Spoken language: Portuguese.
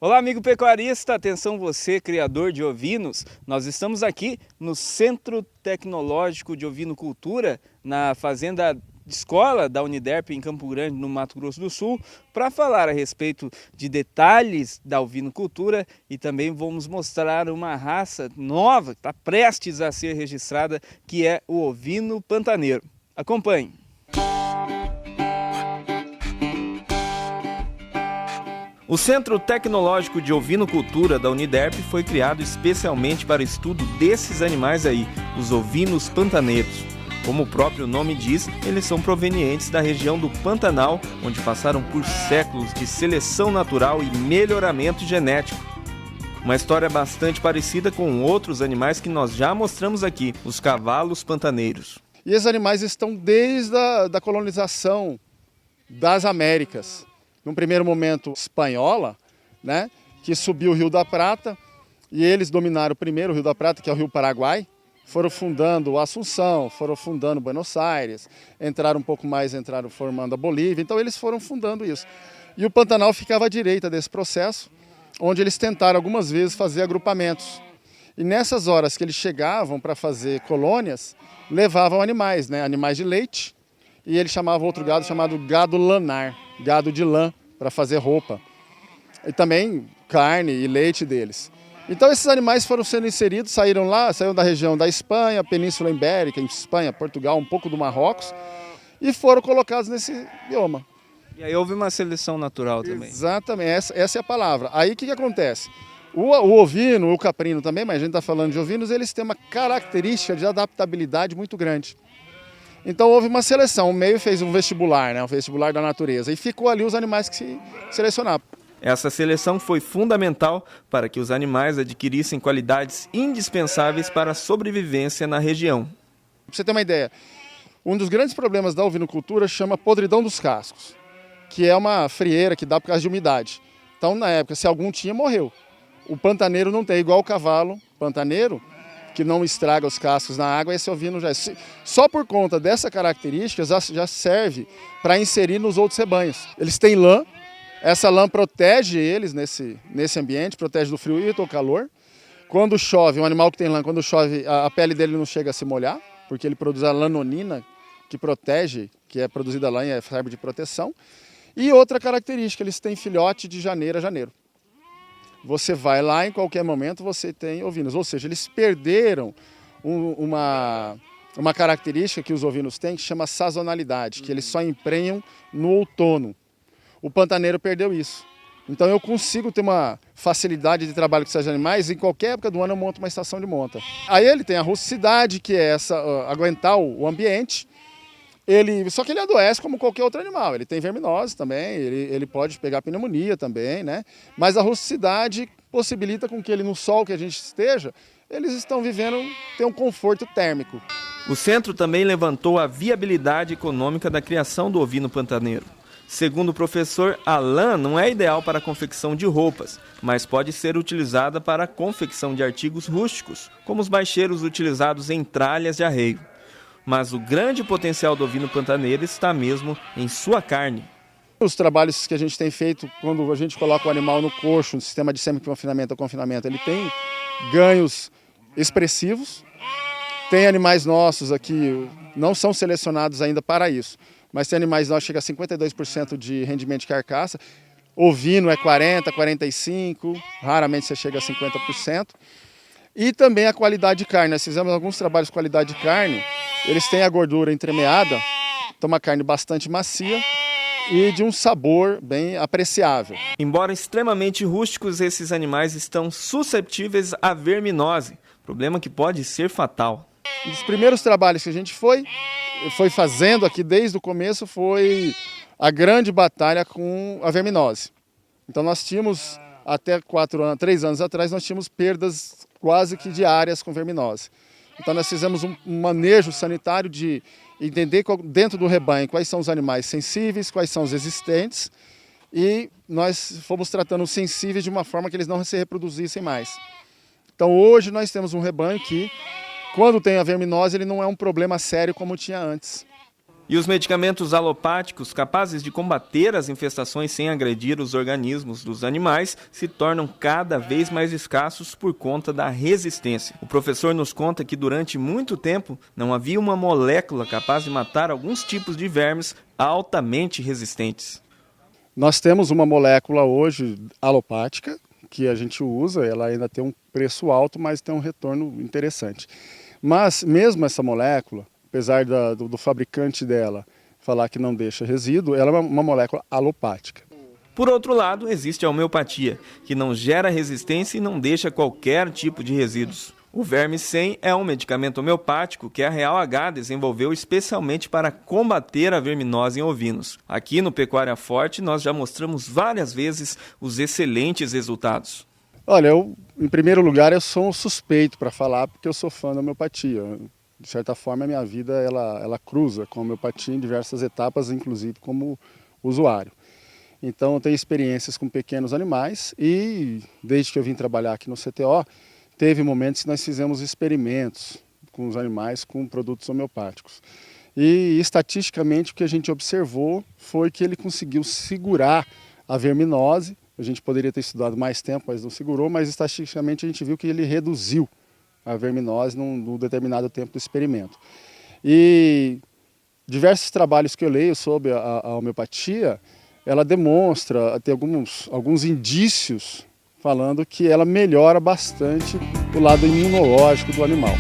Olá, amigo pecuarista, atenção você, criador de ovinos. Nós estamos aqui no Centro Tecnológico de Ovinocultura, na Fazenda Escola da Uniderp em Campo Grande, no Mato Grosso do Sul, para falar a respeito de detalhes da ovinocultura e também vamos mostrar uma raça nova que está prestes a ser registrada, que é o ovino pantaneiro. Acompanhe! O Centro Tecnológico de Ovinocultura da Uniderp foi criado especialmente para o estudo desses animais aí, os ovinos pantaneiros. Como o próprio nome diz, eles são provenientes da região do Pantanal, onde passaram por séculos de seleção natural e melhoramento genético. Uma história bastante parecida com outros animais que nós já mostramos aqui, os cavalos pantaneiros. E esses animais estão desde a colonização das Américas. Num primeiro momento espanhola, né, que subiu o Rio da Prata, e eles dominaram primeiro o Rio da Prata, que é o Rio Paraguai, foram fundando Assunção, foram fundando Buenos Aires, entraram um pouco mais, entraram formando a Bolívia, então eles foram fundando isso. E o Pantanal ficava à direita desse processo, onde eles tentaram algumas vezes fazer agrupamentos. E nessas horas que eles chegavam para fazer colônias, levavam animais, né, animais de leite, e ele chamava outro gado chamado gado lanar, gado de lã, para fazer roupa. E também carne e leite deles. Então esses animais foram sendo inseridos, saíram da região da Espanha, Península Ibérica, em Espanha, Portugal, um pouco do Marrocos, e foram colocados nesse bioma. E aí houve uma seleção natural também. Exatamente, essa é a palavra. Aí o que acontece? O ovino, o caprino também, mas a gente está falando de ovinos, eles têm uma característica de adaptabilidade muito grande. Então houve uma seleção, o meio fez um vestibular, né, um vestibular da natureza, e ficou ali os animais que se selecionaram. Essa seleção foi fundamental para que os animais adquirissem qualidades indispensáveis para a sobrevivência na região. Para você ter uma ideia, um dos grandes problemas da ovinocultura chama podridão dos cascos, que é uma frieira que dá por causa de umidade. Então na época, se algum tinha, morreu. O pantaneiro não tem, igual o cavalo pantaneiro, que não estraga os cascos na água, esse ovino já só por conta dessa característica já serve para inserir nos outros rebanhos. Eles têm lã, essa lã protege eles nesse ambiente, protege do frio e do calor. Quando chove, um animal que tem lã, quando chove, a pele dele não chega a se molhar, porque ele produz a lanolina, que protege, que é produzida lá e serve de proteção. E outra característica, eles têm filhote de janeiro a janeiro. Você vai lá, em qualquer momento você tem ovinos. Ou seja, eles perderam uma característica que os ovinos têm, que chama sazonalidade, que eles só emprenham no outono. O pantaneiro perdeu isso. Então eu consigo ter uma facilidade de trabalho com esses animais, em qualquer época do ano eu monto uma estação de monta. Aí ele tem a rusticidade, que é aguentar o ambiente. Só que ele adoece como qualquer outro animal, ele tem verminose também, ele pode pegar pneumonia também, né? Mas a rusticidade possibilita com que ele, no sol que a gente esteja, eles estão vivendo, tem um conforto térmico. O centro também levantou a viabilidade econômica da criação do ovino pantaneiro. Segundo o professor, a lã não é ideal para a confecção de roupas, mas pode ser utilizada para a confecção de artigos rústicos, como os baixeiros utilizados em tralhas de arreio. Mas o grande potencial do ovino pantaneiro está mesmo em sua carne. Os trabalhos que a gente tem feito, quando a gente coloca o animal no coxo, no sistema de semi-confinamento ou confinamento, ele tem ganhos expressivos. Tem animais nossos aqui, não são selecionados ainda para isso, mas tem animais nossos que chegam a 52% de rendimento de carcaça. Ovino é 40%, 45%, raramente você chega a 50%. E também a qualidade de carne. Nós fizemos alguns trabalhos de qualidade de carne. Eles têm a gordura entremeada, então uma carne bastante macia e de um sabor bem apreciável. Embora extremamente rústicos, esses animais estão susceptíveis à verminose, problema que pode ser fatal. Um dos primeiros trabalhos que a gente foi fazendo aqui desde o começo foi a grande batalha com a verminose. Então nós tínhamos, até 3 anos atrás, nós tínhamos perdas quase que diárias com verminose. Então nós fizemos um manejo sanitário de entender dentro do rebanho quais são os animais sensíveis, quais são os existentes, e nós fomos tratando os sensíveis de uma forma que eles não se reproduzissem mais. Então hoje nós temos um rebanho que, quando tem a verminose, ele não é um problema sério como tinha antes. E os medicamentos alopáticos, capazes de combater as infestações sem agredir os organismos dos animais, se tornam cada vez mais escassos por conta da resistência. O professor nos conta que durante muito tempo não havia uma molécula capaz de matar alguns tipos de vermes altamente resistentes. Nós temos uma molécula hoje alopática que a gente usa, ela ainda tem um preço alto, mas tem um retorno interessante. Mas mesmo essa molécula, apesar do fabricante dela falar que não deixa resíduo, ela é uma molécula alopática. Por outro lado, existe a homeopatia, que não gera resistência e não deixa qualquer tipo de resíduos. O Verme 100 é um medicamento homeopático que a Real H desenvolveu especialmente para combater a verminose em ovinos. Aqui no Pecuária Forte nós já mostramos várias vezes os excelentes resultados. Olha, em primeiro lugar, eu sou um suspeito para falar porque eu sou fã da homeopatia. De certa forma, a minha vida ela cruza com a homeopatia em diversas etapas, inclusive como usuário. Então, eu tenho experiências com pequenos animais e, desde que eu vim trabalhar aqui no CTO, teve momentos que nós fizemos experimentos com os animais com produtos homeopáticos. E, estatisticamente, o que a gente observou foi que ele conseguiu segurar a verminose. A gente poderia ter estudado mais tempo, mas não segurou, mas estatisticamente a gente viu que ele reduziu a verminose num determinado tempo do experimento. E diversos trabalhos que eu leio sobre a homeopatia, ela demonstra, tem alguns indícios falando que ela melhora bastante o lado imunológico do animal.